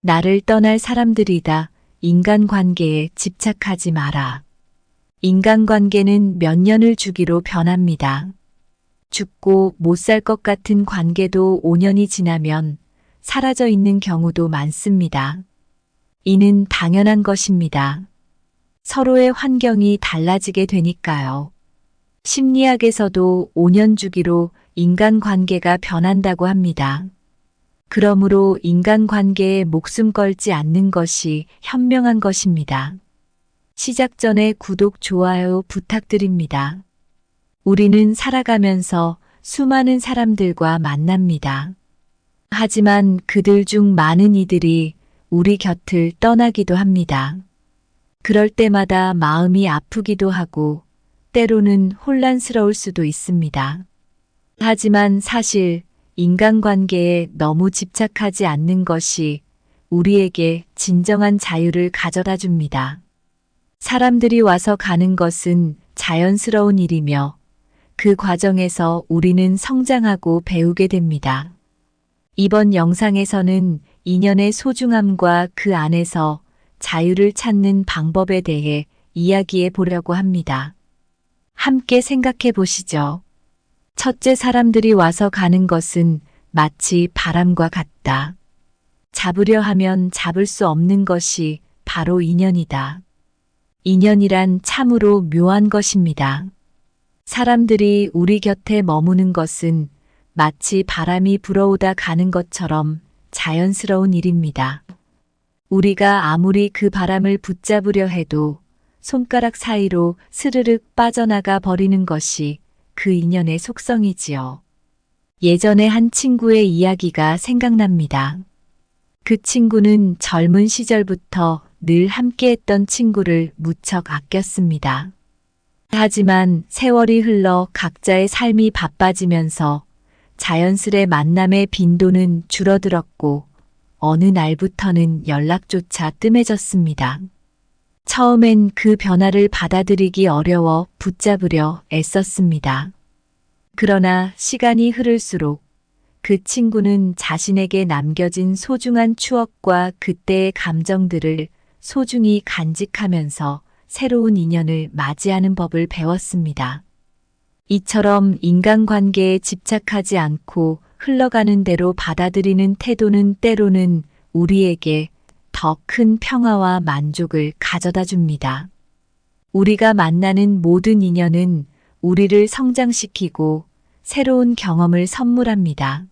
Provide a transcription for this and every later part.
나를 떠날 사람들이다. 인간관계에 집착하지 마라. 인간관계는 몇 년을 주기로 변합니다. 죽고 못 살 것 같은 관계도 5년이 지나면 사라져 있는 경우도 많습니다. 이는 당연한 것입니다. 서로의 환경이 달라지게 되니까요. 심리학에서도 5년 주기로 인간관계가 변한다고 합니다. 그러므로 인간관계에 목숨 걸지 않는 것이 현명한 것입니다. 시작 전에 구독, 좋아요 부탁드립니다. 우리는 살아가면서 수많은 사람들과 만납니다. 하지만 그들 중 많은 이들이 우리 곁을 떠나기도 합니다. 그럴 때마다 마음이 아프기도 하고 때로는 혼란스러울 수도 있습니다. 하지만 사실 인간관계에 너무 집착하지 않는 것이 우리에게 진정한 자유를 가져다 줍니다. 사람들이 와서 가는 것은 자연스러운 일이며 그 과정에서 우리는 성장하고 배우게 됩니다. 이번 영상에서는 인연의 소중함과 그 안에서 자유를 찾는 방법에 대해 이야기해 보려고 합니다. 함께 생각해 보시죠. 첫째, 사람들이 와서 가는 것은 마치 바람과 같다. 잡으려 하면 잡을 수 없는 것이 바로 인연이다. 인연이란 참으로 묘한 것입니다. 사람들이 우리 곁에 머무는 것은 마치 바람이 불어오다 가는 것처럼 자연스러운 일입니다. 우리가 아무리 그 바람을 붙잡으려 해도 손가락 사이로 스르륵 빠져나가 버리는 것이 그 인연의 속성이지요. 예전에 한 친구의 이야기가 생각납니다. 그 친구는 젊은 시절부터 늘 함께했던 친구를 무척 아꼈습니다. 하지만 세월이 흘러 각자의 삶이 바빠지면서 자연스레 만남의 빈도는 줄어들었고 어느 날부터는 연락조차 뜸해졌습니다. 처음엔 그 변화를 받아들이기 어려워 붙잡으려 애썼습니다. 그러나 시간이 흐를수록 그 친구는 자신에게 남겨진 소중한 추억과 그때의 감정들을 소중히 간직하면서 새로운 인연을 맞이하는 법을 배웠습니다. 이처럼 인간관계에 집착하지 않고 흘러가는 대로 받아들이는 태도는 때로는 우리에게 더 큰 평화와 만족을 가져다 줍니다. 우리가 만나는 모든 인연은 우리를 성장시키고 새로운 경험을 선물합니다.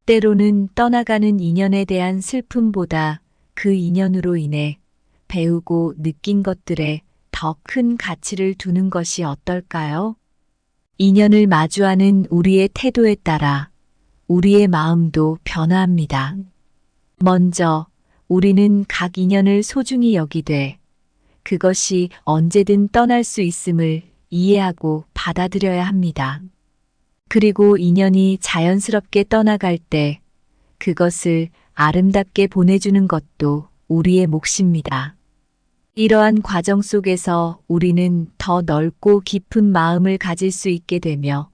때로는 떠나가는 인연에 대한 슬픔보다 그 인연으로 인해 배우고 느낀 것들에 더 큰 가치를 두는 것이 어떨까요? 인연을 마주하는 우리의 태도에 따라 우리의 마음도 변화합니다. 먼저 우리는 각 인연을 소중히 여기되 그것이 언제든 떠날 수 있음을 이해하고 받아들여야 합니다. 그리고 인연이 자연스럽게 떠나갈 때 그것을 아름답게 보내주는 것도 우리의 몫입니다. 이러한 과정 속에서 우리는 더 넓고 깊은 마음을 가질 수 있게 되며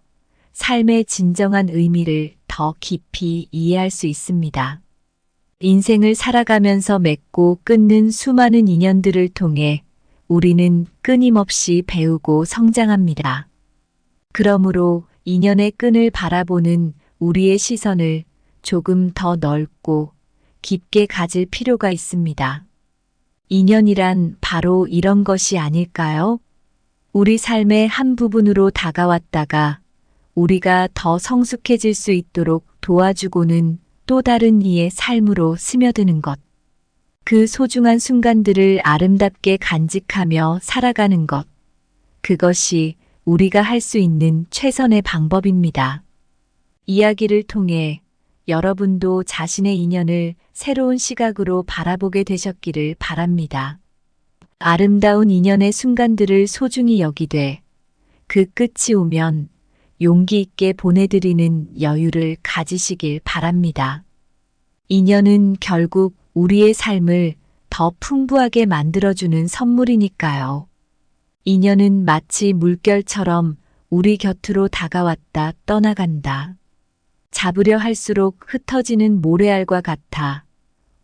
삶의 진정한 의미를 더 깊이 이해할 수 있습니다. 인생을 살아가면서 맺고 끊는 수많은 인연들을 통해 우리는 끊임없이 배우고 성장합니다. 그러므로 인연의 끈을 바라보는 우리의 시선을 조금 더 넓고 깊게 가질 필요가 있습니다. 인연이란 바로 이런 것이 아닐까요? 우리 삶의 한 부분으로 다가왔다가 우리가 더 성숙해질 수 있도록 도와주고는 또 다른 이의 삶으로 스며드는 것. 그 소중한 순간들을 아름답게 간직하며 살아가는 것. 그것이 우리가 할 수 있는 최선의 방법입니다. 이야기를 통해 여러분도 자신의 인연을 새로운 시각으로 바라보게 되셨기를 바랍니다. 아름다운 인연의 순간들을 소중히 여기되 그 끝이 오면 용기 있게 보내드리는 여유를 가지시길 바랍니다. 인연은 결국 우리의 삶을 더 풍부하게 만들어주는 선물이니까요. 인연은 마치 물결처럼 우리 곁으로 다가왔다 떠나간다. 잡으려 할수록 흩어지는 모래알과 같아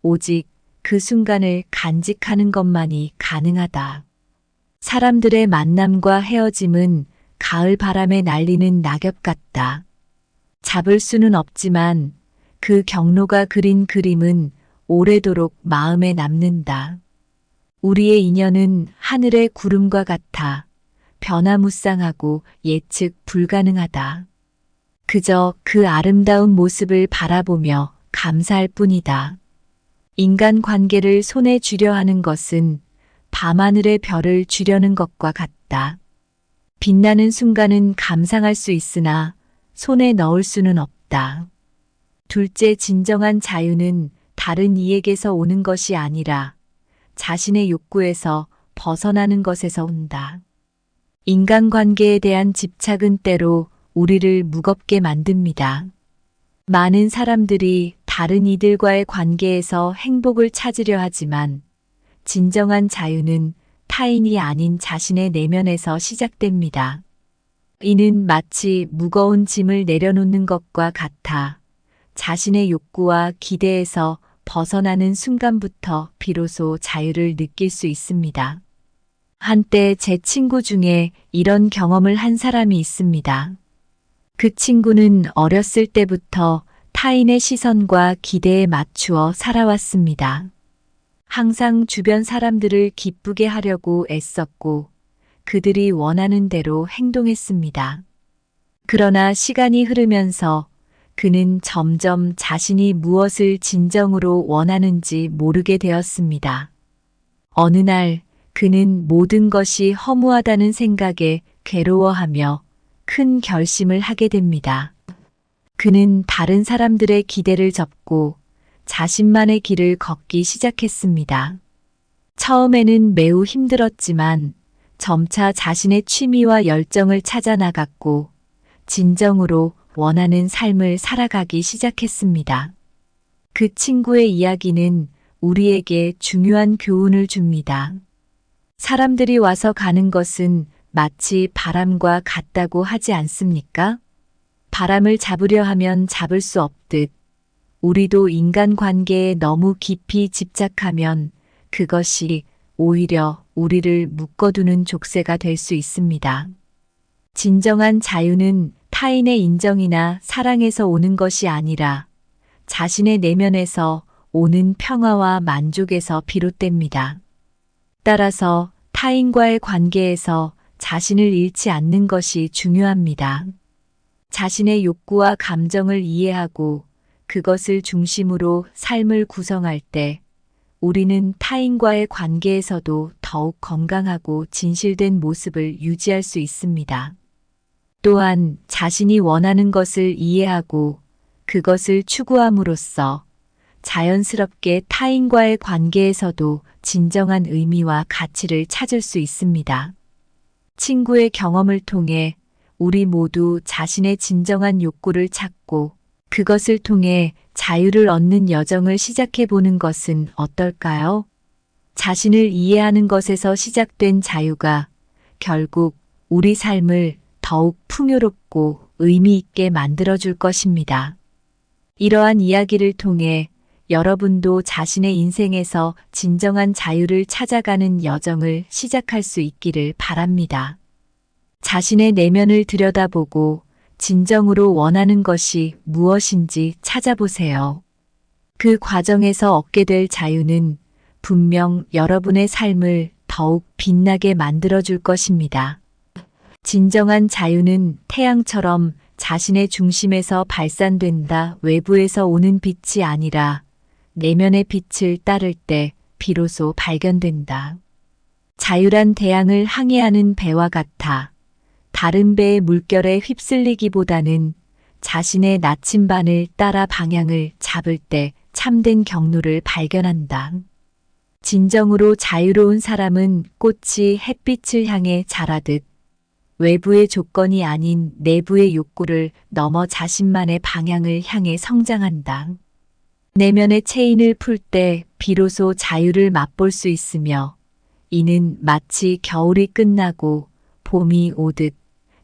오직 그 순간을 간직하는 것만이 가능하다. 사람들의 만남과 헤어짐은 가을 바람에 날리는 낙엽 같다. 잡을 수는 없지만 그 경로가 그린 그림은 오래도록 마음에 남는다. 우리의 인연은 하늘의 구름과 같아 변화무쌍하고 예측 불가능하다. 그저 그 아름다운 모습을 바라보며 감사할 뿐이다. 인간 관계를 손에 쥐려 하는 것은 밤하늘의 별을 쥐려는 것과 같다. 빛나는 순간은 감상할 수 있으나 손에 넣을 수는 없다. 둘째, 진정한 자유는 다른 이에게서 오는 것이 아니라 자신의 욕구에서 벗어나는 것에서 온다. 인간관계에 대한 집착은 때로 우리를 무겁게 만듭니다. 많은 사람들이 다른 이들과의 관계에서 행복을 찾으려 하지만 진정한 자유는 타인이 아닌 자신의 내면에서 시작됩니다. 이는 마치 무거운 짐을 내려놓는 것과 같아 자신의 욕구와 기대에서 벗어나는 순간부터 비로소 자유를 느낄 수 있습니다. 한때 제 친구 중에 이런 경험을 한 사람이 있습니다. 그 친구는 어렸을 때부터 타인의 시선과 기대에 맞추어 살아왔습니다. 항상 주변 사람들을 기쁘게 하려고 애썼고 그들이 원하는 대로 행동했습니다. 그러나 시간이 흐르면서 그는 점점 자신이 무엇을 진정으로 원하는지 모르게 되었습니다. 어느 날 그는 모든 것이 허무하다는 생각에 괴로워하며 큰 결심을 하게 됩니다. 그는 다른 사람들의 기대를 접고 자신만의 길을 걷기 시작했습니다. 처음에는 매우 힘들었지만 점차 자신의 취미와 열정을 찾아 나갔고 진정으로 원하는 삶을 살아가기 시작했습니다. 그 친구의 이야기는 우리에게 중요한 교훈을 줍니다. 사람들이 와서 가는 것은 마치 바람과 같다고 하지 않습니까? 바람을 잡으려 하면 잡을 수 없듯 우리도 인간관계에 너무 깊이 집착하면 그것이 오히려 우리를 묶어두는 족쇄가 될 수 있습니다. 진정한 자유는 타인의 인정이나 사랑에서 오는 것이 아니라 자신의 내면에서 오는 평화와 만족에서 비롯됩니다. 따라서 타인과의 관계에서 자신을 잃지 않는 것이 중요합니다. 자신의 욕구와 감정을 이해하고 그것을 중심으로 삶을 구성할 때 우리는 타인과의 관계에서도 더욱 건강하고 진실된 모습을 유지할 수 있습니다. 또한 자신이 원하는 것을 이해하고 그것을 추구함으로써 자연스럽게 타인과의 관계에서도 진정한 의미와 가치를 찾을 수 있습니다. 친구의 경험을 통해 우리 모두 자신의 진정한 욕구를 찾고 그것을 통해 자유를 얻는 여정을 시작해 보는 것은 어떨까요? 자신을 이해하는 것에서 시작된 자유가 결국 우리 삶을 더욱 풍요롭고 의미 있게 만들어줄 것입니다. 이러한 이야기를 통해 여러분도 자신의 인생에서 진정한 자유를 찾아가는 여정을 시작할 수 있기를 바랍니다. 자신의 내면을 들여다보고 진정으로 원하는 것이 무엇인지 찾아보세요. 그 과정에서 얻게 될 자유는 분명 여러분의 삶을 더욱 빛나게 만들어줄 것입니다. 진정한 자유는 태양처럼 자신의 중심에서 발산된다. 외부에서 오는 빛이 아니라 내면의 빛을 따를 때 비로소 발견된다. 자유란 태양을 항해하는 배와 같아 다른 배의 물결에 휩쓸리기보다는 자신의 나침반을 따라 방향을 잡을 때 참된 경로를 발견한다. 진정으로 자유로운 사람은 꽃이 햇빛을 향해 자라듯 외부의 조건이 아닌 내부의 욕구를 넘어 자신만의 방향을 향해 성장한다. 내면의 체인을 풀 때 비로소 자유를 맛볼 수 있으며 이는 마치 겨울이 끝나고 봄이 오듯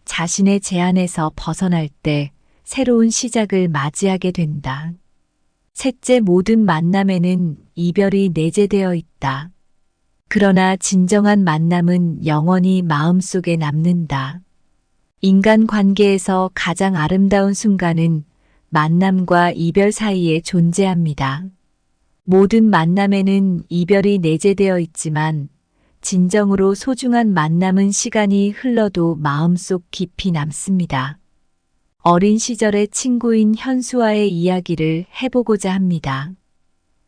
자신의 제한에서 벗어날 때 새로운 시작을 맞이하게 된다. 셋째, 모든 만남에는 이별이 내재되어 있다. 그러나 진정한 만남은 영원히 마음속에 남는다. 인간 관계에서 가장 아름다운 순간은 만남과 이별 사이에 존재합니다. 모든 만남에는 이별이 내재되어 있지만 진정으로 소중한 만남은 시간이 흘러도 마음속 깊이 남습니다. 어린 시절의 친구인 현수와의 이야기를 해보고자 합니다.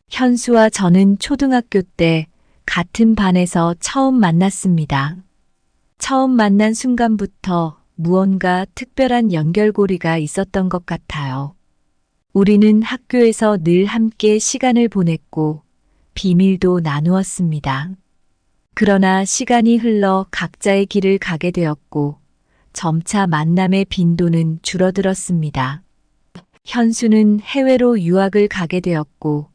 현수와 저는 초등학교 때 같은 반에서 처음 만났습니다. 처음 만난 순간부터 무언가 특별한 연결고리가 있었던 것 같아요. 우리는 학교에서 늘 함께 시간을 보냈고 비밀도 나누었습니다. 그러나 시간이 흘러 각자의 길을 가게 되었고 점차 만남의 빈도는 줄어들었습니다. 현수는 해외로 유학을 가게 되었고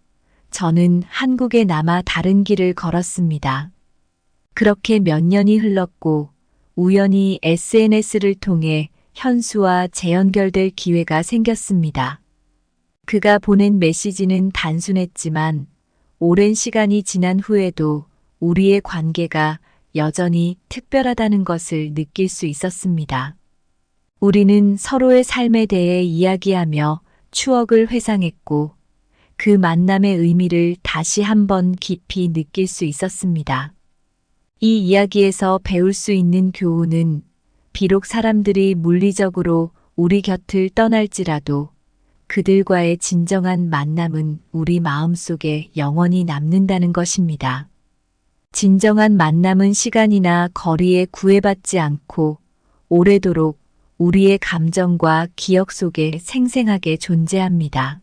저는 한국에 남아 다른 길을 걸었습니다. 그렇게 몇 년이 흘렀고 우연히 SNS를 통해 현수와 재연결될 기회가 생겼습니다. 그가 보낸 메시지는 단순했지만 오랜 시간이 지난 후에도 우리의 관계가 여전히 특별하다는 것을 느낄 수 있었습니다. 우리는 서로의 삶에 대해 이야기하며 추억을 회상했고 그 만남의 의미를 다시 한번 깊이 느낄 수 있었습니다. 이 이야기에서 배울 수 있는 교훈은 비록 사람들이 물리적으로 우리 곁을 떠날지라도 그들과의 진정한 만남은 우리 마음속에 영원히 남는다는 것입니다. 진정한 만남은 시간이나 거리에 구애받지 않고 오래도록 우리의 감정과 기억 속에 생생하게 존재합니다.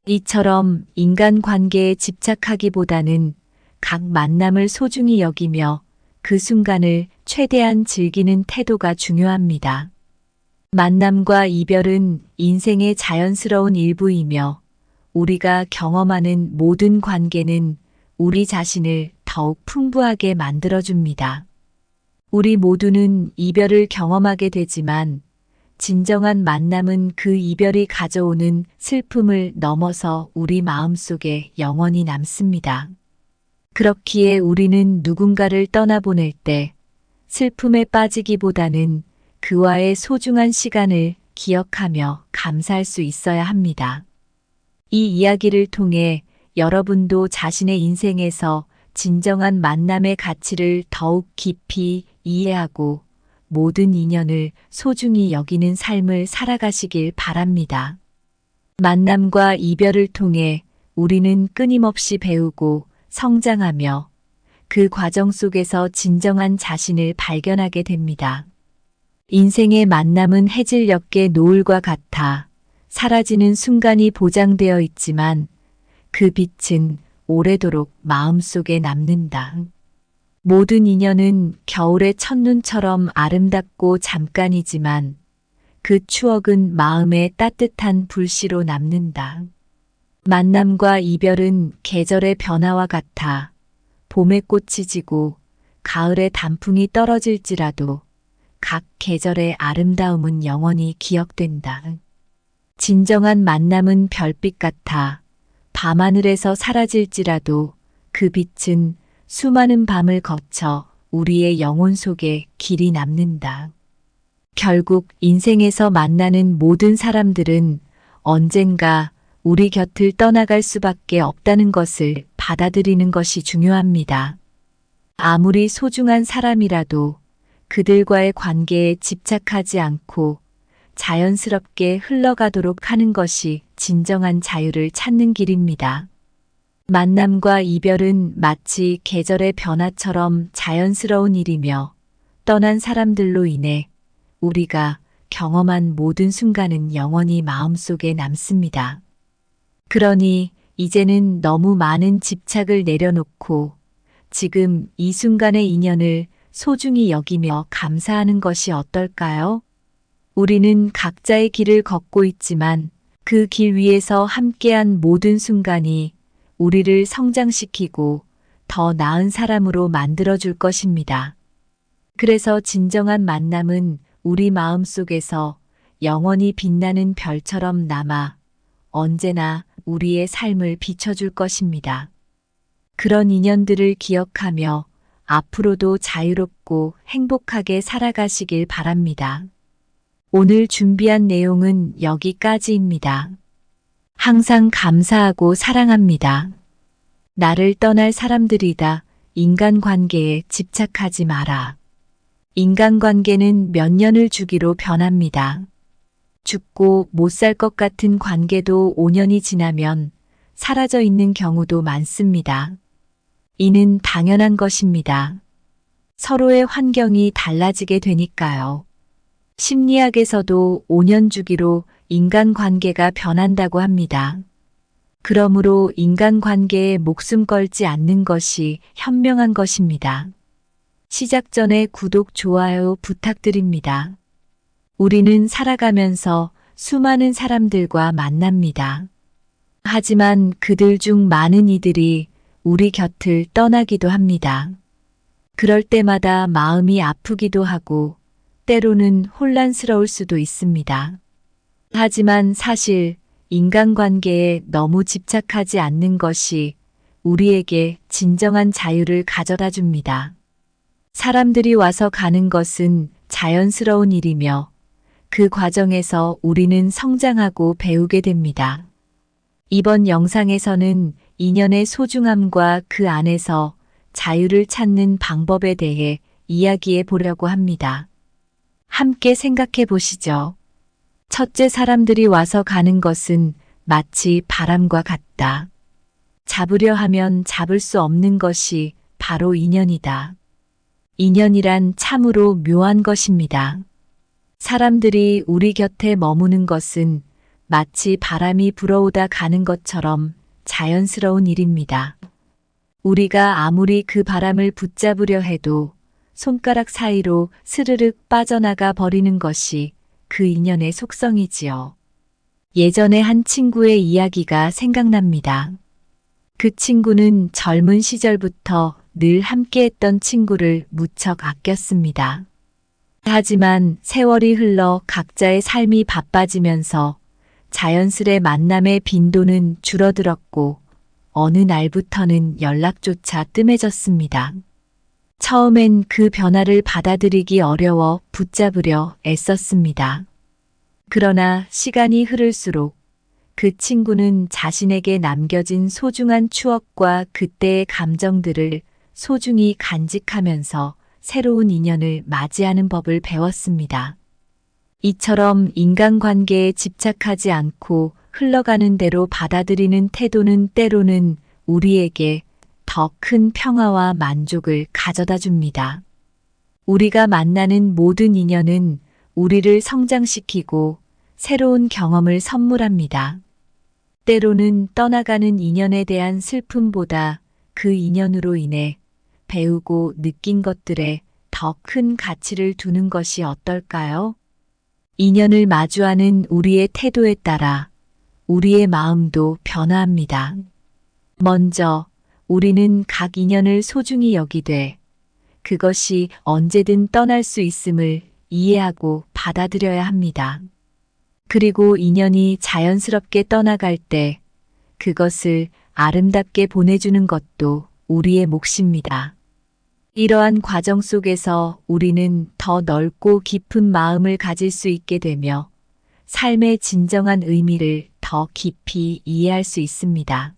이처럼 인간관계에 집착하기보다는 각 만남을 소중히 여기며 그 순간을 최대한 즐기는 태도가 중요합니다. 만남과 이별은 인생의 자연스러운 일부이며 우리가 경험하는 모든 관계는 우리 자신을 더욱 풍부하게 만들어줍니다. 우리 모두는 이별을 경험하게 되지만 진정한 만남은 그 이별이 가져오는 슬픔을 넘어서 우리 마음속에 영원히 남습니다. 그렇기에 우리는 누군가를 떠나보낼 때 슬픔에 빠지기보다는 그와의 소중한 시간을 기억하며 감사할 수 있어야 합니다. 이 이야기를 통해 여러분도 자신의 인생에서 진정한 만남의 가치를 더욱 깊이 이해하고 모든 인연을 소중히 여기는 삶을 살아가시길 바랍니다. 만남과 이별을 통해 우리는 끊임없이 배우고 성장하며 그 과정 속에서 진정한 자신을 발견하게 됩니다. 인생의 만남은 해질녘의 노을과 같아 사라지는 순간이 보장되어 있지만 그 빛은 오래도록 마음속에 남는다. 모든 인연은 겨울의 첫눈처럼 아름답고 잠깐이지만 그 추억은 마음의 따뜻한 불씨로 남는다. 만남과 이별은 계절의 변화와 같아 봄에 꽃이 지고 가을에 단풍이 떨어질지라도 각 계절의 아름다움은 영원히 기억된다. 진정한 만남은 별빛 같아 밤하늘에서 사라질지라도 그 빛은 수많은 밤을 거쳐 우리의 영혼 속에 길이 남는다. 결국 인생에서 만나는 모든 사람들은 언젠가 우리 곁을 떠나갈 수밖에 없다는 것을 받아들이는 것이 중요합니다. 아무리 소중한 사람이라도 그들과의 관계에 집착하지 않고 자연스럽게 흘러가도록 하는 것이 진정한 자유를 찾는 길입니다. 만남과 이별은 마치 계절의 변화처럼 자연스러운 일이며 떠난 사람들로 인해 우리가 경험한 모든 순간은 영원히 마음속에 남습니다. 그러니 이제는 너무 많은 집착을 내려놓고 지금 이 순간의 인연을 소중히 여기며 감사하는 것이 어떨까요? 우리는 각자의 길을 걷고 있지만 그 길 위에서 함께한 모든 순간이 우리를 성장시키고 더 나은 사람으로 만들어줄 것입니다. 그래서 진정한 만남은 우리 마음 속에서 영원히 빛나는 별처럼 남아 언제나 우리의 삶을 비춰줄 것입니다. 그런 인연들을 기억하며 앞으로도 자유롭고 행복하게 살아가시길 바랍니다. 오늘 준비한 내용은 여기까지입니다. 항상 감사하고 사랑합니다. 나를 떠날 사람들이다. 인간관계에 집착하지 마라. 인간관계는 몇 년을 주기로 변합니다. 죽고 못 살 것 같은 관계도 5년이 지나면 사라져 있는 경우도 많습니다. 이는 당연한 것입니다. 서로의 환경이 달라지게 되니까요. 심리학에서도 5년 주기로 인간관계가 변한다고 합니다. 그러므로 인간관계에 목숨 걸지 않는 것이 현명한 것입니다. 시작 전에 구독, 좋아요 부탁드립니다. 우리는 살아가면서 수많은 사람들과 만납니다. 하지만 그들 중 많은 이들이 우리 곁을 떠나기도 합니다. 그럴 때마다 마음이 아프기도 하고 때로는 혼란스러울 수도 있습니다. 하지만 사실 인간관계에 너무 집착하지 않는 것이 우리에게 진정한 자유를 가져다 줍니다. 사람들이 와서 가는 것은 자연스러운 일이며 그 과정에서 우리는 성장하고 배우게 됩니다. 이번 영상에서는 인연의 소중함과 그 안에서 자유를 찾는 방법에 대해 이야기해 보려고 합니다. 함께 생각해 보시죠. 첫째, 사람들이 와서 가는 것은 마치 바람과 같다. 잡으려 하면 잡을 수 없는 것이 바로 인연이다. 인연이란 참으로 묘한 것입니다. 사람들이 우리 곁에 머무는 것은 마치 바람이 불어오다 가는 것처럼 자연스러운 일입니다. 우리가 아무리 그 바람을 붙잡으려 해도 손가락 사이로 스르륵 빠져나가 버리는 것이 그 인연의 속성이지요. 예전에 한 친구의 이야기가 생각납니다. 그 친구는 젊은 시절부터 늘 함께했던 친구를 무척 아꼈습니다. 하지만 세월이 흘러 각자의 삶이 바빠지면서 자연스레 만남의 빈도는 줄어들었고 어느 날부터는 연락조차 뜸해졌습니다. 처음엔 그 변화를 받아들이기 어려워 붙잡으려 애썼습니다. 그러나 시간이 흐를수록 그 친구는 자신에게 남겨진 소중한 추억과 그때의 감정들을 소중히 간직하면서 새로운 인연을 맞이하는 법을 배웠습니다. 이처럼 인간관계에 집착하지 않고 흘러가는 대로 받아들이는 태도는 때로는 우리에게 더 큰 평화와 만족을 가져다 줍니다. 우리가 만나는 모든 인연은 우리를 성장시키고 새로운 경험을 선물합니다. 때로는 떠나가는 인연에 대한 슬픔보다 그 인연으로 인해 배우고 느낀 것들에 더 큰 가치를 두는 것이 어떨까요? 인연을 마주하는 우리의 태도에 따라 우리의 마음도 변화합니다. 먼저 우리는 각 인연을 소중히 여기되 그것이 언제든 떠날 수 있음을 이해하고 받아들여야 합니다. 그리고 인연이 자연스럽게 떠나갈 때 그것을 아름답게 보내주는 것도 우리의 몫입니다. 이러한 과정 속에서 우리는 더 넓고 깊은 마음을 가질 수 있게 되며 삶의 진정한 의미를 더 깊이 이해할 수 있습니다.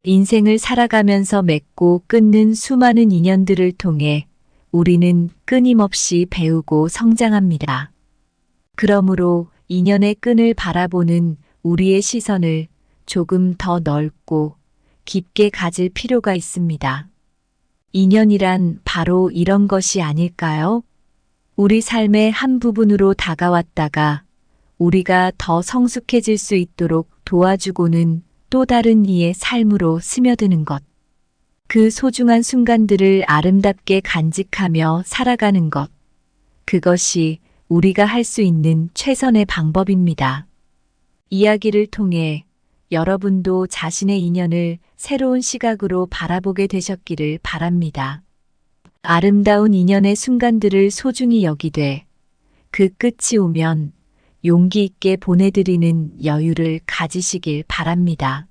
인생을 살아가면서 맺고 끊는 수많은 인연들을 통해 우리는 끊임없이 배우고 성장합니다. 그러므로 인연의 끈을 바라보는 우리의 시선을 조금 더 넓고 깊게 가질 필요가 있습니다. 인연이란 바로 이런 것이 아닐까요? 우리 삶의 한 부분으로 다가왔다가 우리가 더 성숙해질 수 있도록 도와주고는 또 다른 이의 삶으로 스며드는 것. 그 소중한 순간들을 아름답게 간직하며 살아가는 것. 그것이 우리가 할 수 있는 최선의 방법입니다. 이야기를 통해 여러분도 자신의 인연을 새로운 시각으로 바라보게 되셨기를 바랍니다. 아름다운 인연의 순간들을 소중히 여기되 그 끝이 오면 용기 있게 보내드리는 여유를 가지시길 바랍니다.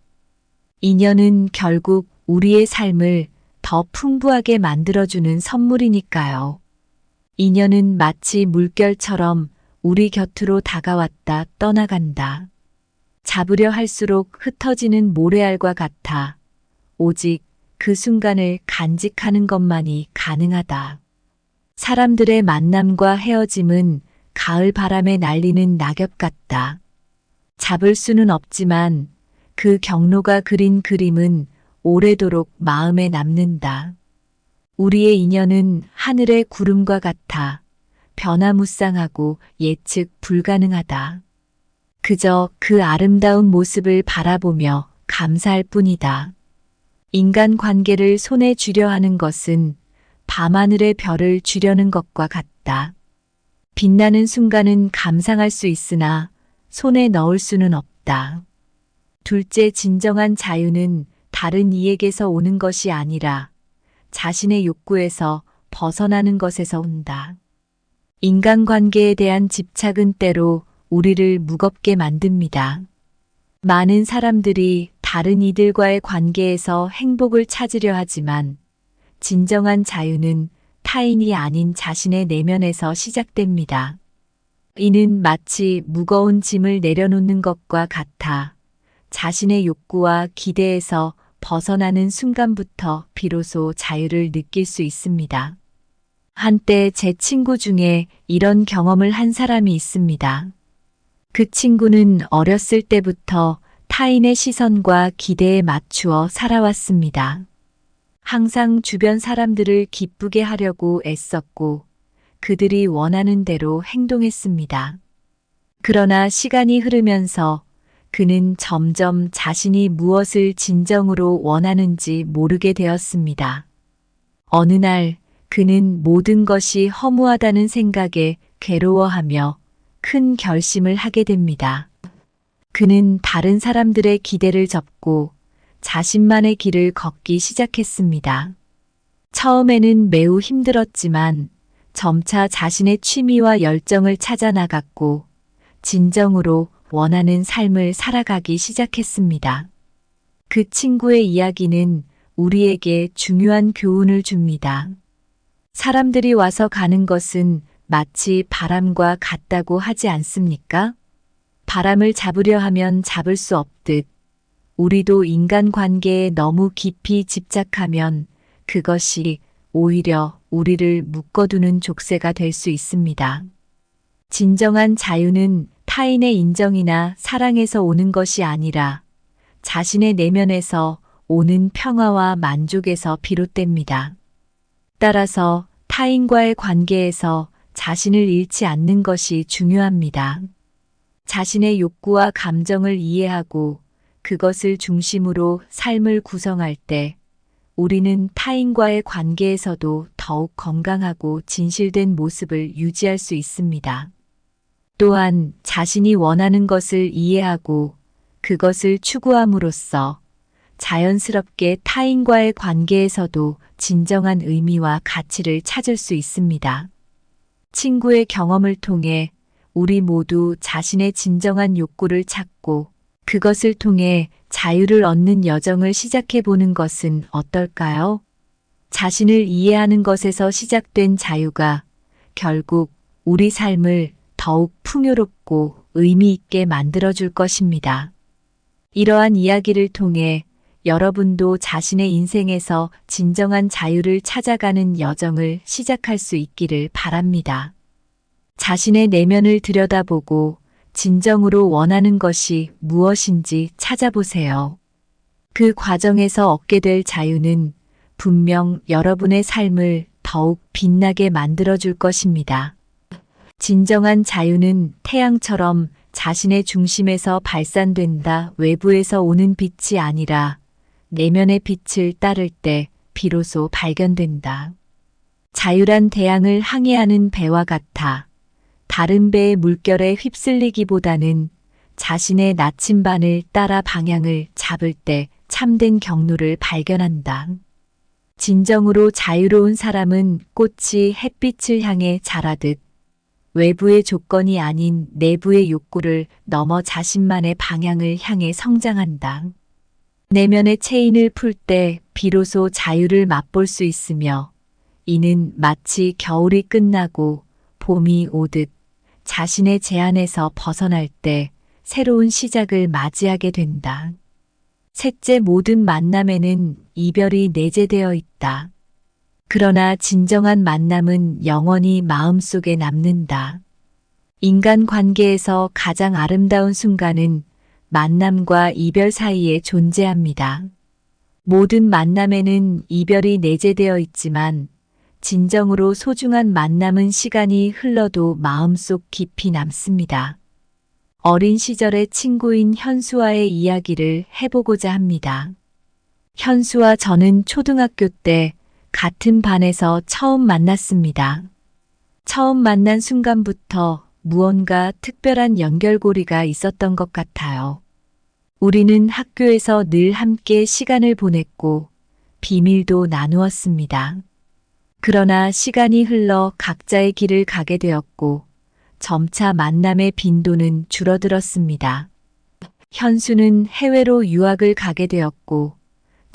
인연은 결국 우리의 삶을 더 풍부하게 만들어주는 선물이니까요. 인연은 마치 물결처럼 우리 곁으로 다가왔다 떠나간다. 잡으려 할수록 흩어지는 모래알과 같아 오직 그 순간을 간직하는 것만이 가능하다. 사람들의 만남과 헤어짐은 가을 바람에 날리는 낙엽 같다. 잡을 수는 없지만 그 경로가 그린 그림은 오래도록 마음에 남는다. 우리의 인연은 하늘의 구름과 같아 변화무쌍하고 예측 불가능하다. 그저 그 아름다운 모습을 바라보며 감사할 뿐이다. 인간 관계를 손에 쥐려 하는 것은 밤하늘의 별을 쥐려는 것과 같다. 빛나는 순간은 감상할 수 있으나 손에 넣을 수는 없다. 둘째, 진정한 자유는 다른 이에게서 오는 것이 아니라 자신의 욕구에서 벗어나는 것에서 온다. 인간관계에 대한 집착은 때로 우리를 무겁게 만듭니다. 많은 사람들이 다른 이들과의 관계에서 행복을 찾으려 하지만 진정한 자유는 타인이 아닌 자신의 내면에서 시작됩니다. 이는 마치 무거운 짐을 내려놓는 것과 같아 자신의 욕구와 기대에서 벗어나는 순간부터 비로소 자유를 느낄 수 있습니다. 한때 제 친구 중에 이런 경험을 한 사람이 있습니다. 그 친구는 어렸을 때부터 타인의 시선과 기대에 맞추어 살아왔습니다. 항상 주변 사람들을 기쁘게 하려고 애썼고 그들이 원하는 대로 행동했습니다. 그러나 시간이 흐르면서 그는 점점 자신이 무엇을 진정으로 원하는지 모르게 되었습니다. 어느 날 그는 모든 것이 허무하다는 생각에 괴로워하며 큰 결심을 하게 됩니다. 그는 다른 사람들의 기대를 접고 자신만의 길을 걷기 시작했습니다. 처음에는 매우 힘들었지만 점차 자신의 취미와 열정을 찾아 나갔고 진정으로 원하는 삶을 살아가기 시작했습니다. 그 친구의 이야기는 우리에게 중요한 교훈을 줍니다. 사람들이 와서 가는 것은 마치 바람과 같다고 하지 않습니까? 바람을 잡으려 하면 잡을 수 없듯 우리도 인간관계에 너무 깊이 집착하면 그것이 오히려 우리를 묶어두는 족쇄가 될 수 있습니다. 진정한 자유는 타인의 인정이나 사랑에서 오는 것이 아니라 자신의 내면에서 오는 평화와 만족에서 비롯됩니다. 따라서 타인과의 관계에서 자신을 잃지 않는 것이 중요합니다. 자신의 욕구와 감정을 이해하고 그것을 중심으로 삶을 구성할 때 우리는 타인과의 관계에서도 더욱 건강하고 진실된 모습을 유지할 수 있습니다. 또한 자신이 원하는 것을 이해하고 그것을 추구함으로써 자연스럽게 타인과의 관계에서도 진정한 의미와 가치를 찾을 수 있습니다. 친구의 경험을 통해 우리 모두 자신의 진정한 욕구를 찾고 그것을 통해 자유를 얻는 여정을 시작해 보는 것은 어떨까요? 자신을 이해하는 것에서 시작된 자유가 결국 우리 삶을 더욱 풍요롭고 의미 있게 만들어줄 것입니다. 이러한 이야기를 통해 여러분도 자신의 인생에서 진정한 자유를 찾아가는 여정을 시작할 수 있기를 바랍니다. 자신의 내면을 들여다보고 진정으로 원하는 것이 무엇인지 찾아보세요. 그 과정에서 얻게 될 자유는 분명 여러분의 삶을 더욱 빛나게 만들어줄 것입니다. 진정한 자유는 태양처럼 자신의 중심에서 발산된다. 외부에서 오는 빛이 아니라 내면의 빛을 따를 때 비로소 발견된다. 자유란 태양을 항해하는 배와 같아 다른 배의 물결에 휩쓸리기보다는 자신의 나침반을 따라 방향을 잡을 때 참된 경로를 발견한다. 진정으로 자유로운 사람은 꽃이 햇빛을 향해 자라듯 외부의 조건이 아닌 내부의 욕구를 넘어 자신만의 방향을 향해 성장한다. 내면의 체인을 풀 때 비로소 자유를 맛볼 수 있으며 이는 마치 겨울이 끝나고 봄이 오듯 자신의 제한에서 벗어날 때 새로운 시작을 맞이하게 된다. 셋째, 모든 만남에는 이별이 내재되어 있다. 그러나 진정한 만남은 영원히 마음속에 남는다. 인간 관계에서 가장 아름다운 순간은 만남과 이별 사이에 존재합니다. 모든 만남에는 이별이 내재되어 있지만 진정으로 소중한 만남은 시간이 흘러도 마음속 깊이 남습니다. 어린 시절의 친구인 현수와의 이야기를 해보고자 합니다. 현수와 저는 초등학교 때 같은 반에서 처음 만났습니다. 처음 만난 순간부터 무언가 특별한 연결고리가 있었던 것 같아요. 우리는 학교에서 늘 함께 시간을 보냈고 비밀도 나누었습니다. 그러나 시간이 흘러 각자의 길을 가게 되었고 점차 만남의 빈도는 줄어들었습니다. 현수는 해외로 유학을 가게 되었고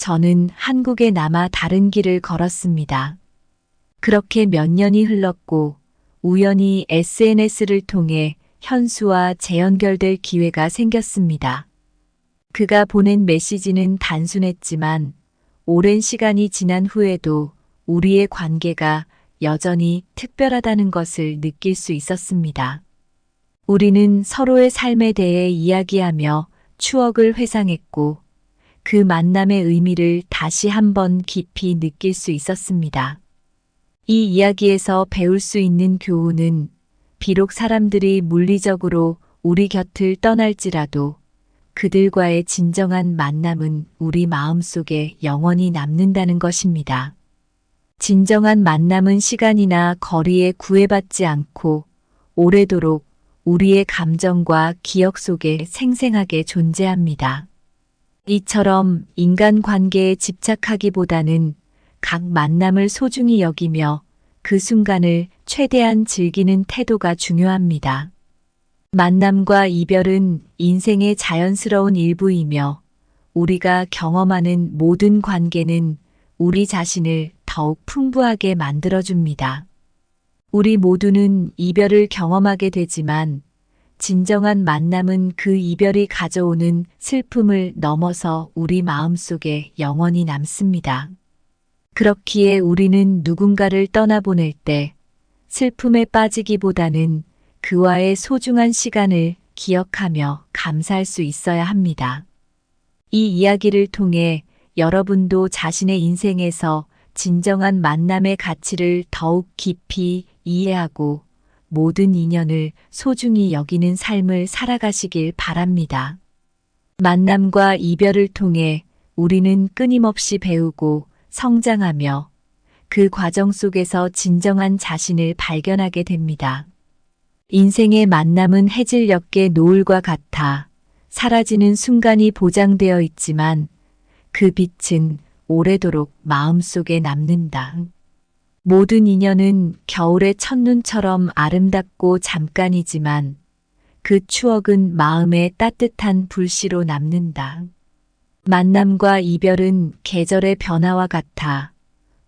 저는 한국에 남아 다른 길을 걸었습니다. 그렇게 몇 년이 흘렀고 우연히 SNS를 통해 현수와 재연결될 기회가 생겼습니다. 그가 보낸 메시지는 단순했지만 오랜 시간이 지난 후에도 우리의 관계가 여전히 특별하다는 것을 느낄 수 있었습니다. 우리는 서로의 삶에 대해 이야기하며 추억을 회상했고 그 만남의 의미를 다시 한번 깊이 느낄 수 있었습니다. 이 이야기에서 배울 수 있는 교훈은 비록 사람들이 물리적으로 우리 곁을 떠날지라도 그들과의 진정한 만남은 우리 마음속에 영원히 남는다는 것입니다. 진정한 만남은 시간이나 거리에 구애받지 않고 오래도록 우리의 감정과 기억 속에 생생하게 존재합니다. 이처럼 인간관계에 집착하기보다는 각 만남을 소중히 여기며 그 순간을 최대한 즐기는 태도가 중요합니다. 만남과 이별은 인생의 자연스러운 일부이며 우리가 경험하는 모든 관계는 우리 자신을 더욱 풍부하게 만들어줍니다. 우리 모두는 이별을 경험하게 되지만 진정한 만남은 그 이별이 가져오는 슬픔을 넘어서 우리 마음속에 영원히 남습니다. 그렇기에 우리는 누군가를 떠나보낼 때 슬픔에 빠지기보다는 그와의 소중한 시간을 기억하며 감사할 수 있어야 합니다. 이 이야기를 통해 여러분도 자신의 인생에서 진정한 만남의 가치를 더욱 깊이 이해하고 모든 인연을 소중히 여기는 삶을 살아가시길 바랍니다. 만남과 이별을 통해 우리는 끊임없이 배우고 성장하며 그 과정 속에서 진정한 자신을 발견하게 됩니다. 인생의 만남은 해질녘의 노을과 같아 사라지는 순간이 보장되어 있지만 그 빛은 오래도록 마음속에 남는다. 모든 인연은 겨울의 첫눈처럼 아름답고 잠깐이지만 그 추억은 마음에 따뜻한 불씨로 남는다. 만남과 이별은 계절의 변화와 같아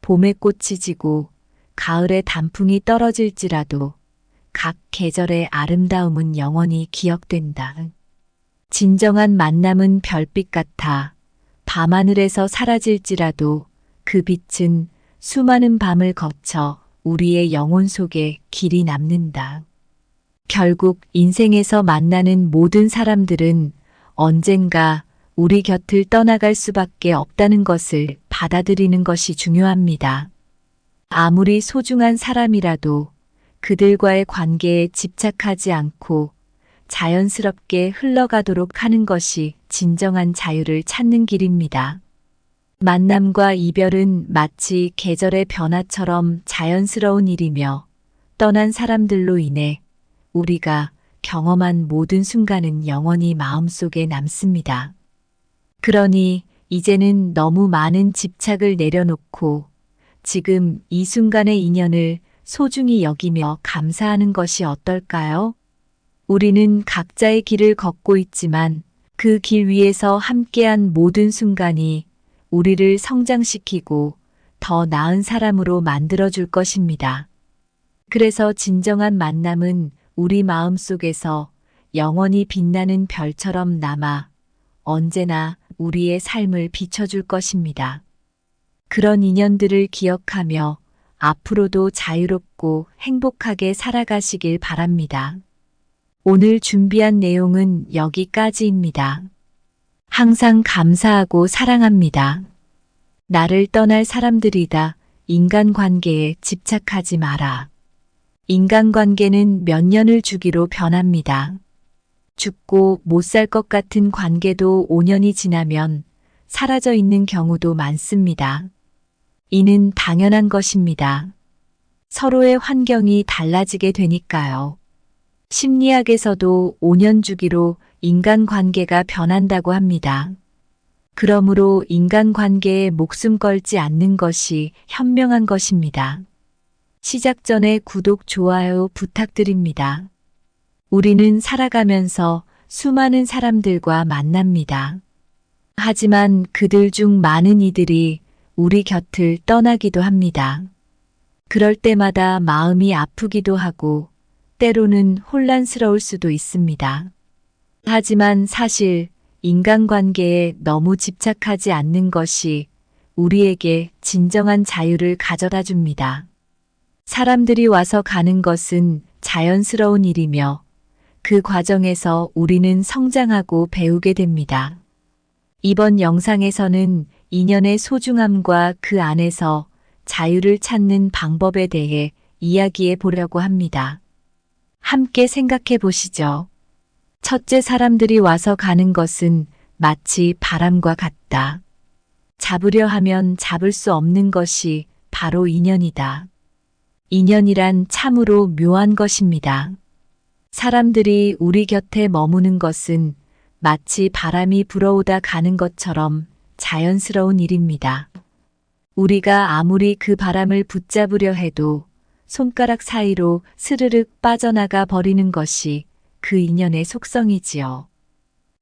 봄에 꽃이 지고 가을에 단풍이 떨어질지라도 각 계절의 아름다움은 영원히 기억된다. 진정한 만남은 별빛 같아 밤하늘에서 사라질지라도 그 빛은 수많은 밤을 거쳐 우리의 영혼 속에 길이 남는다. 결국 인생에서 만나는 모든 사람들은 언젠가 우리 곁을 떠나갈 수밖에 없다는 것을 받아들이는 것이 중요합니다. 아무리 소중한 사람이라도 그들과의 관계에 집착하지 않고 자연스럽게 흘러가도록 하는 것이 진정한 자유를 찾는 길입니다. 만남과 이별은 마치 계절의 변화처럼 자연스러운 일이며 떠난 사람들로 인해 우리가 경험한 모든 순간은 영원히 마음속에 남습니다. 그러니 이제는 너무 많은 집착을 내려놓고 지금 이 순간의 인연을 소중히 여기며 감사하는 것이 어떨까요? 우리는 각자의 길을 걷고 있지만 그 길 위에서 함께한 모든 순간이 우리를 성장시키고 더 나은 사람으로 만들어줄 것입니다. 그래서 진정한 만남은 우리 마음 속에서 영원히 빛나는 별처럼 남아 언제나 우리의 삶을 비춰줄 것입니다. 그런 인연들을 기억하며 앞으로도 자유롭고 행복하게 살아가시길 바랍니다. 오늘 준비한 내용은 여기까지입니다. 항상 감사하고 사랑합니다. 나를 떠날 사람들이다. 인간관계에 집착하지 마라. 인간관계는 몇 년을 주기로 변합니다. 죽고 못 살 것 같은 관계도 5년이 지나면 사라져 있는 경우도 많습니다. 이는 당연한 것입니다. 서로의 환경이 달라지게 되니까요. 심리학에서도 5년 주기로 인간관계가 변한다고 합니다. 그러므로 인간관계에 목숨 걸지 않는 것이 현명한 것입니다. 시작 전에 구독, 좋아요 부탁드립니다. 우리는 살아가면서 수많은 사람들과 만납니다. 하지만 그들 중 많은 이들이 우리 곁을 떠나기도 합니다. 그럴 때마다 마음이 아프기도 하고 때로는 혼란스러울 수도 있습니다. 하지만 사실 인간관계에 너무 집착하지 않는 것이 우리에게 진정한 자유를 가져다 줍니다. 사람들이 와서 가는 것은 자연스러운 일이며 그 과정에서 우리는 성장하고 배우게 됩니다. 이번 영상에서는 인연의 소중함과 그 안에서 자유를 찾는 방법에 대해 이야기해 보려고 합니다. 함께 생각해 보시죠. 첫째, 사람들이 와서 가는 것은 마치 바람과 같다. 잡으려 하면 잡을 수 없는 것이 바로 인연이다. 인연이란 참으로 묘한 것입니다. 사람들이 우리 곁에 머무는 것은 마치 바람이 불어오다 가는 것처럼 자연스러운 일입니다. 우리가 아무리 그 바람을 붙잡으려 해도 손가락 사이로 스르륵 빠져나가 버리는 것이 그 인연의 속성이지요.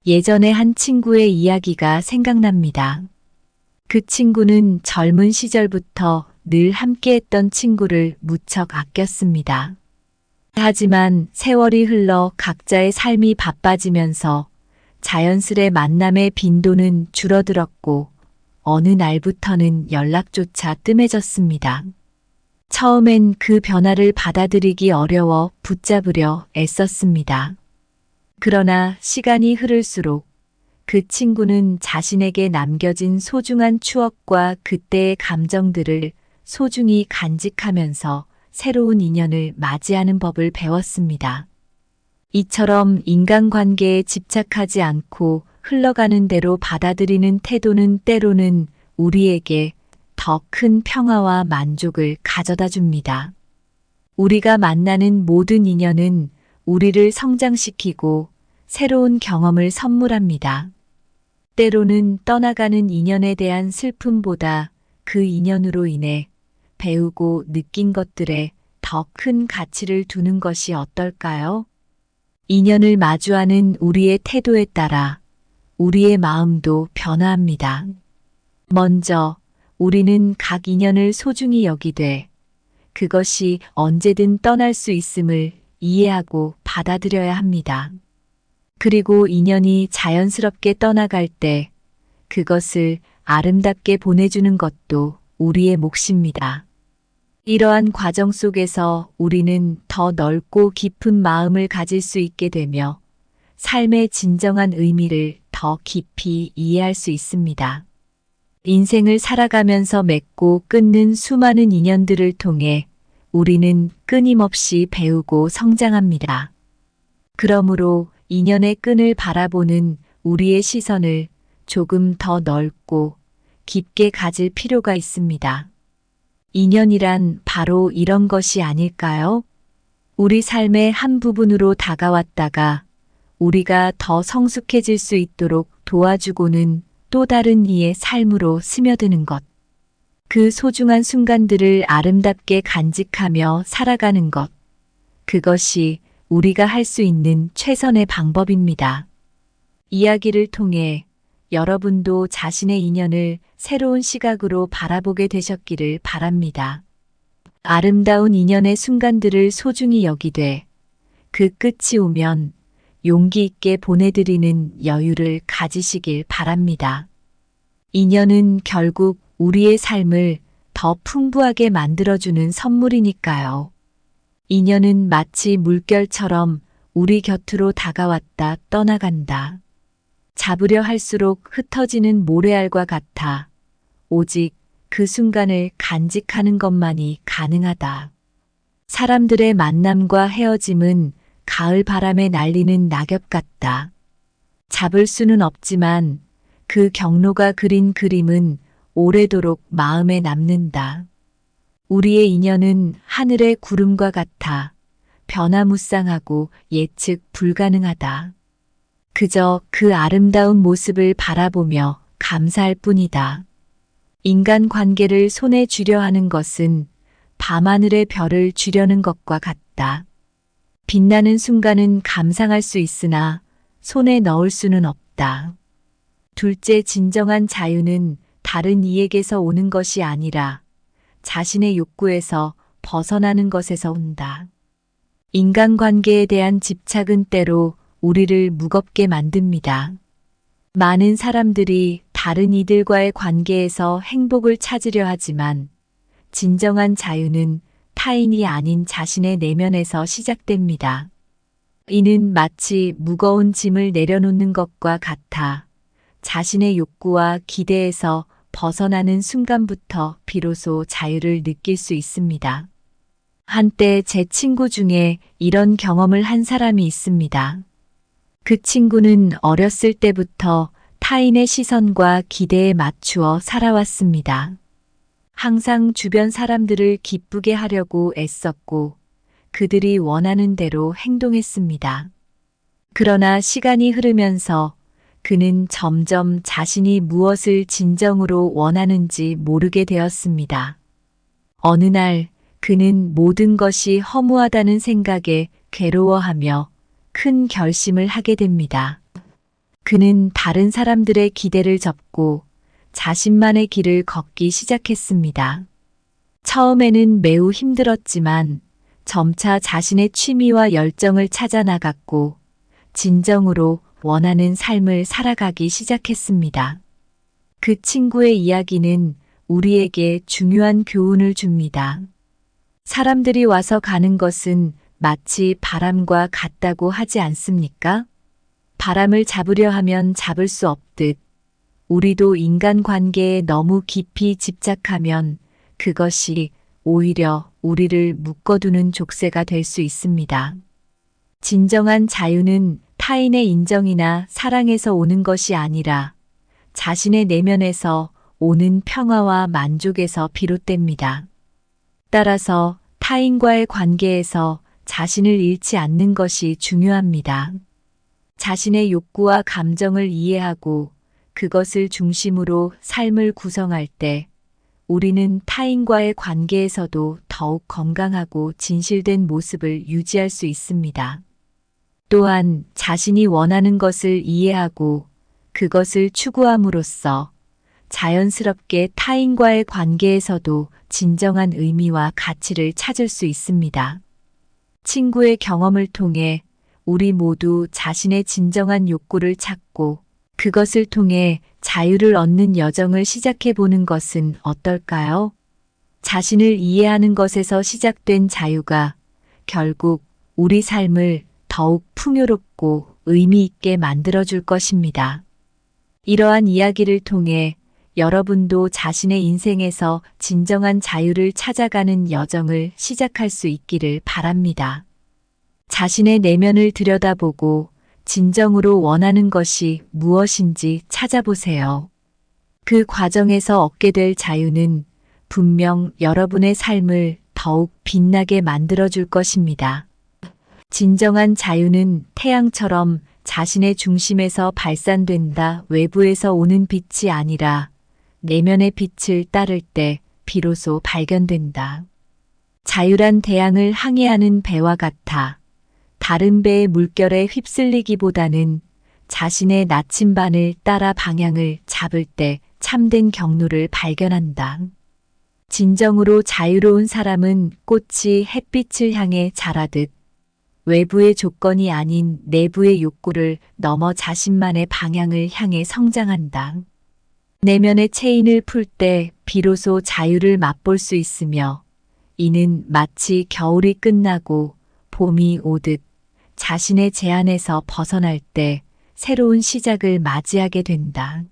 예전에 한 친구의 이야기가 생각납니다. 그 친구는 젊은 시절부터 늘 함께했던 친구를 무척 아꼈습니다. 하지만 세월이 흘러 각자의 삶이 바빠지면서 자연스레 만남의 빈도는 줄어들었고 어느 날부터는 연락조차 뜸해졌습니다. 처음엔 그 변화를 받아들이기 어려워 붙잡으려 애썼습니다. 그러나 시간이 흐를수록 그 친구는 자신에게 남겨진 소중한 추억과 그때의 감정들을 소중히 간직하면서 새로운 인연을 맞이하는 법을 배웠습니다. 이처럼 인간관계에 집착하지 않고 흘러가는 대로 받아들이는 태도는 때로는 우리에게 더 큰 평화와 만족을 가져다 줍니다. 우리가 만나는 모든 인연은 우리를 성장시키고 새로운 경험을 선물합니다. 때로는 떠나가는 인연에 대한 슬픔보다 그 인연으로 인해 배우고 느낀 것들에 더 큰 가치를 두는 것이 어떨까요? 인연을 마주하는 우리의 태도에 따라 우리의 마음도 변화합니다. 먼저 우리는 각 인연을 소중히 여기되 그것이 언제든 떠날 수 있음을 이해하고 받아들여야 합니다. 그리고 인연이 자연스럽게 떠나갈 때 그것을 아름답게 보내주는 것도 우리의 몫입니다. 이러한 과정 속에서 우리는 더 넓고 깊은 마음을 가질 수 있게 되며 삶의 진정한 의미를 더 깊이 이해할 수 있습니다. 인생을 살아가면서 맺고 끊는 수많은 인연들을 통해 우리는 끊임없이 배우고 성장합니다. 그러므로 인연의 끈을 바라보는 우리의 시선을 조금 더 넓고 깊게 가질 필요가 있습니다. 인연이란 바로 이런 것이 아닐까요? 우리 삶의 한 부분으로 다가왔다가 우리가 더 성숙해질 수 있도록 도와주고는 또 다른 이의 삶으로 스며드는 것. 그 소중한 순간들을 아름답게 간직하며 살아가는 것. 그것이 우리가 할 수 있는 최선의 방법입니다. 이야기를 통해 여러분도 자신의 인연을 새로운 시각으로 바라보게 되셨기를 바랍니다. 아름다운 인연의 순간들을 소중히 여기되 그 끝이 오면 용기 있게 보내드리는 여유를 가지시길 바랍니다. 인연은 결국 우리의 삶을 더 풍부하게 만들어주는 선물이니까요. 인연은 마치 물결처럼 우리 곁으로 다가왔다 떠나간다. 잡으려 할수록 흩어지는 모래알과 같아 오직 그 순간을 간직하는 것만이 가능하다. 사람들의 만남과 헤어짐은 가을 바람에 날리는 낙엽 같다. 잡을 수는 없지만 그 경로가 그린 그림은 오래도록 마음에 남는다. 우리의 인연은 하늘의 구름과 같아 변화무쌍하고 예측 불가능하다. 그저 그 아름다운 모습을 바라보며 감사할 뿐이다. 인간 관계를 손에 쥐려 하는 것은 밤하늘의 별을 쥐려는 것과 같다. 빛나는 순간은 감상할 수 있으나 손에 넣을 수는 없다. 둘째, 진정한 자유는 다른 이에게서 오는 것이 아니라 자신의 욕구에서 벗어나는 것에서 온다. 인간관계에 대한 집착은 때로 우리를 무겁게 만듭니다. 많은 사람들이 다른 이들과의 관계에서 행복을 찾으려 하지만 진정한 자유는 타인이 아닌 자신의 내면에서 시작됩니다. 이는 마치 무거운 짐을 내려놓는 것과 같아 자신의 욕구와 기대에서 벗어나는 순간부터 비로소 자유를 느낄 수 있습니다. 한때 제 친구 중에 이런 경험을 한 사람이 있습니다. 그 친구는 어렸을 때부터 타인의 시선과 기대에 맞추어 살아왔습니다. 항상 주변 사람들을 기쁘게 하려고 애썼고 그들이 원하는 대로 행동했습니다. 그러나 시간이 흐르면서 그는 점점 자신이 무엇을 진정으로 원하는지 모르게 되었습니다. 어느 날 그는 모든 것이 허무하다는 생각에 괴로워하며 큰 결심을 하게 됩니다. 그는 다른 사람들의 기대를 접고 자신만의 길을 걷기 시작했습니다. 처음에는 매우 힘들었지만 점차 자신의 취미와 열정을 찾아 나갔고 진정으로 원하는 삶을 살아가기 시작했습니다. 그 친구의 이야기는 우리에게 중요한 교훈을 줍니다. 사람들이 와서 가는 것은 마치 바람과 같다고 하지 않습니까? 바람을 잡으려 하면 잡을 수 없듯 우리도 인간관계에 너무 깊이 집착하면 그것이 오히려 우리를 묶어두는 족쇄가 될 수 있습니다. 진정한 자유는 타인의 인정이나 사랑에서 오는 것이 아니라 자신의 내면에서 오는 평화와 만족에서 비롯됩니다. 따라서 타인과의 관계에서 자신을 잃지 않는 것이 중요합니다. 자신의 욕구와 감정을 이해하고 그것을 중심으로 삶을 구성할 때 우리는 타인과의 관계에서도 더욱 건강하고 진실된 모습을 유지할 수 있습니다. 또한 자신이 원하는 것을 이해하고 그것을 추구함으로써 자연스럽게 타인과의 관계에서도 진정한 의미와 가치를 찾을 수 있습니다. 친구의 경험을 통해 우리 모두 자신의 진정한 욕구를 찾고 그것을 통해 자유를 얻는 여정을 시작해 보는 것은 어떨까요? 자신을 이해하는 것에서 시작된 자유가 결국 우리 삶을 더욱 풍요롭고 의미 있게 만들어줄 것입니다. 이러한 이야기를 통해 여러분도 자신의 인생에서 진정한 자유를 찾아가는 여정을 시작할 수 있기를 바랍니다. 자신의 내면을 들여다보고 진정으로 원하는 것이 무엇인지 찾아보세요. 그 과정에서 얻게 될 자유는 분명 여러분의 삶을 더욱 빛나게 만들어줄 것입니다. 진정한 자유는 태양처럼 자신의 중심에서 발산된다. 외부에서 오는 빛이 아니라 내면의 빛을 따를 때 비로소 발견된다. 자유란 대양을 항해하는 배와 같아 다른 배의 물결에 휩쓸리기보다는 자신의 나침반을 따라 방향을 잡을 때 참된 경로를 발견한다. 진정으로 자유로운 사람은 꽃이 햇빛을 향해 자라듯 외부의 조건이 아닌 내부의 욕구를 넘어 자신만의 방향을 향해 성장한다. 내면의 체인을 풀 때 비로소 자유를 맛볼 수 있으며 이는 마치 겨울이 끝나고 봄이 오듯 자신의 제한에서 벗어날 때 새로운 시작을 맞이하게 된다.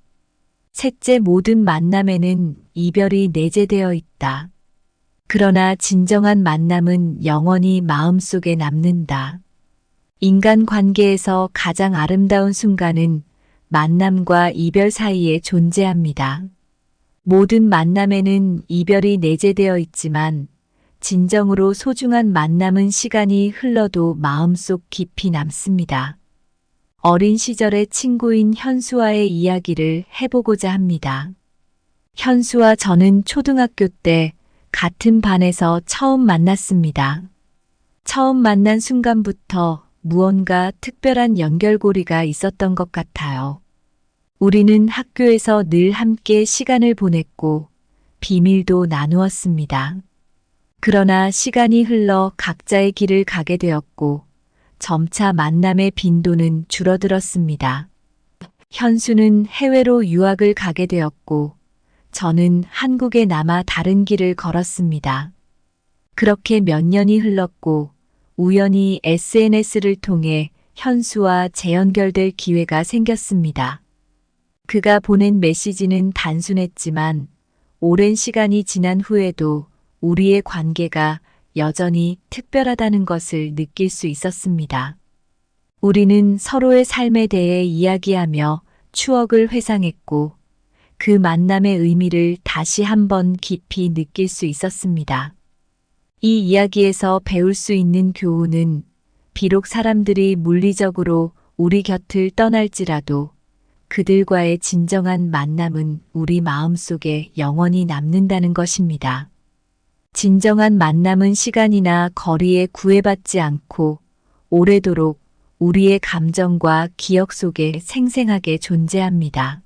셋째, 모든 만남에는 이별이 내재되어 있다. 그러나 진정한 만남은 영원히 마음속에 남는다. 인간 관계에서 가장 아름다운 순간은 만남과 이별 사이에 존재합니다. 모든 만남에는 이별이 내재되어 있지만 진정으로 소중한 만남은 시간이 흘러도 마음속 깊이 남습니다. 어린 시절의 친구인 현수와의 이야기를 해보고자 합니다. 현수와 저는 초등학교 때 같은 반에서 처음 만났습니다. 처음 만난 순간부터 무언가 특별한 연결고리가 있었던 것 같아요. 우리는 학교에서 늘 함께 시간을 보냈고 비밀도 나누었습니다. 그러나 시간이 흘러 각자의 길을 가게 되었고 점차 만남의 빈도는 줄어들었습니다. 현수는 해외로 유학을 가게 되었고 저는 한국에 남아 다른 길을 걸었습니다. 그렇게 몇 년이 흘렀고 우연히 SNS를 통해 현수와 재연결될 기회가 생겼습니다. 그가 보낸 메시지는 단순했지만 오랜 시간이 지난 후에도 우리의 관계가 여전히 특별하다는 것을 느낄 수 있었습니다. 우리는 서로의 삶에 대해 이야기하며 추억을 회상했고 그 만남의 의미를 다시 한번 깊이 느낄 수 있었습니다. 이 이야기에서 배울 수 있는 교훈은 비록 사람들이 물리적으로 우리 곁을 떠날지라도 그들과의 진정한 만남은 우리 마음속에 영원히 남는다는 것입니다. 진정한 만남은 시간이나 거리에 구애받지 않고 오래도록 우리의 감정과 기억 속에 생생하게 존재합니다.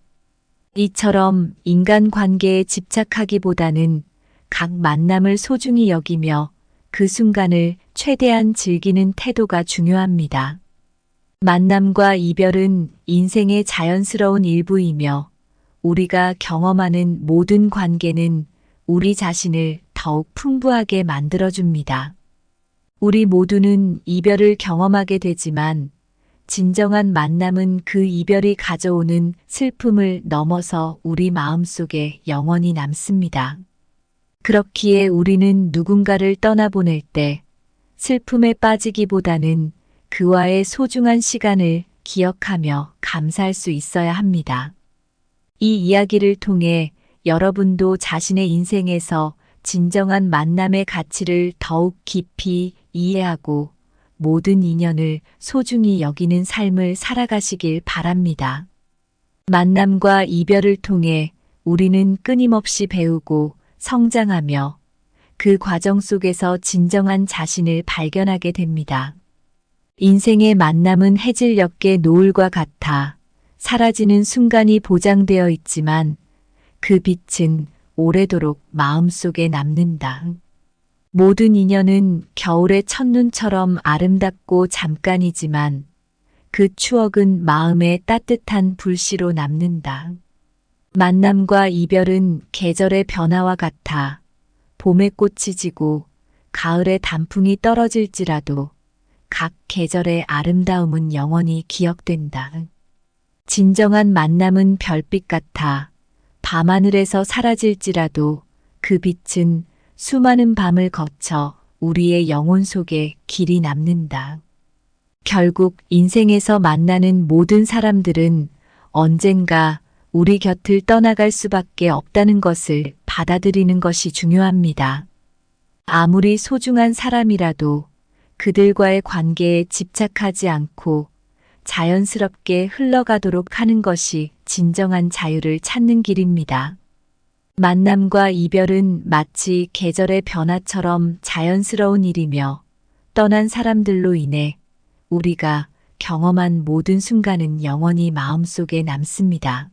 이처럼 인간관계에 집착하기보다는 각 만남을 소중히 여기며 그 순간을 최대한 즐기는 태도가 중요합니다. 만남과 이별은 인생의 자연스러운 일부이며 우리가 경험하는 모든 관계는 우리 자신을 더욱 풍부하게 만들어줍니다. 우리 모두는 이별을 경험하게 되지만 진정한 만남은 그 이별이 가져오는 슬픔을 넘어서 우리 마음속에 영원히 남습니다. 그렇기에 우리는 누군가를 떠나보낼 때 슬픔에 빠지기보다는 그와의 소중한 시간을 기억하며 감사할 수 있어야 합니다. 이 이야기를 통해 여러분도 자신의 인생에서 진정한 만남의 가치를 더욱 깊이 이해하고 모든 인연을 소중히 여기는 삶을 살아가시길 바랍니다. 만남과 이별을 통해 우리는 끊임없이 배우고 성장하며 그 과정 속에서 진정한 자신을 발견하게 됩니다. 인생의 만남은 해질녘의 노을과 같아 사라지는 순간이 보장되어 있지만 그 빛은 오래도록 마음속에 남는다. 모든 인연은 겨울의 첫눈처럼 아름답고 잠깐이지만 그 추억은 마음의 따뜻한 불씨로 남는다. 만남과 이별은 계절의 변화와 같아 봄의 꽃이 지고 가을의 단풍이 떨어질지라도 각 계절의 아름다움은 영원히 기억된다. 진정한 만남은 별빛 같아 밤하늘에서 사라질지라도 그 빛은 수많은 밤을 거쳐 우리의 영혼 속에 길이 남는다. 결국 인생에서 만나는 모든 사람들은 언젠가 우리 곁을 떠나갈 수밖에 없다는 것을 받아들이는 것이 중요합니다. 아무리 소중한 사람이라도 그들과의 관계에 집착하지 않고 자연스럽게 흘러가도록 하는 것이 진정한 자유를 찾는 길입니다. 만남과 이별은 마치 계절의 변화처럼 자연스러운 일이며 떠난 사람들로 인해 우리가 경험한 모든 순간은 영원히 마음속에 남습니다.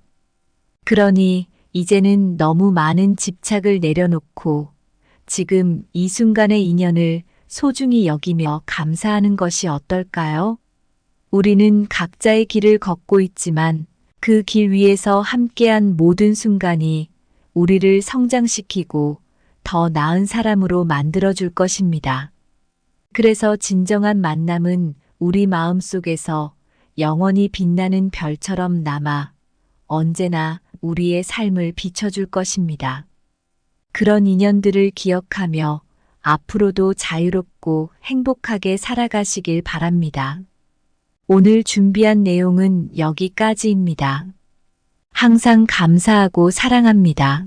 그러니 이제는 너무 많은 집착을 내려놓고 지금 이 순간의 인연을 소중히 여기며 감사하는 것이 어떨까요? 우리는 각자의 길을 걷고 있지만 그 길 위에서 함께한 모든 순간이 우리를 성장시키고 더 나은 사람으로 만들어줄 것입니다. 그래서 진정한 만남은 우리 마음 속에서 영원히 빛나는 별처럼 남아 언제나 우리의 삶을 비춰줄 것입니다. 그런 인연들을 기억하며 앞으로도 자유롭고 행복하게 살아가시길 바랍니다. 오늘 준비한 내용은 여기까지입니다. 항상 감사하고 사랑합니다.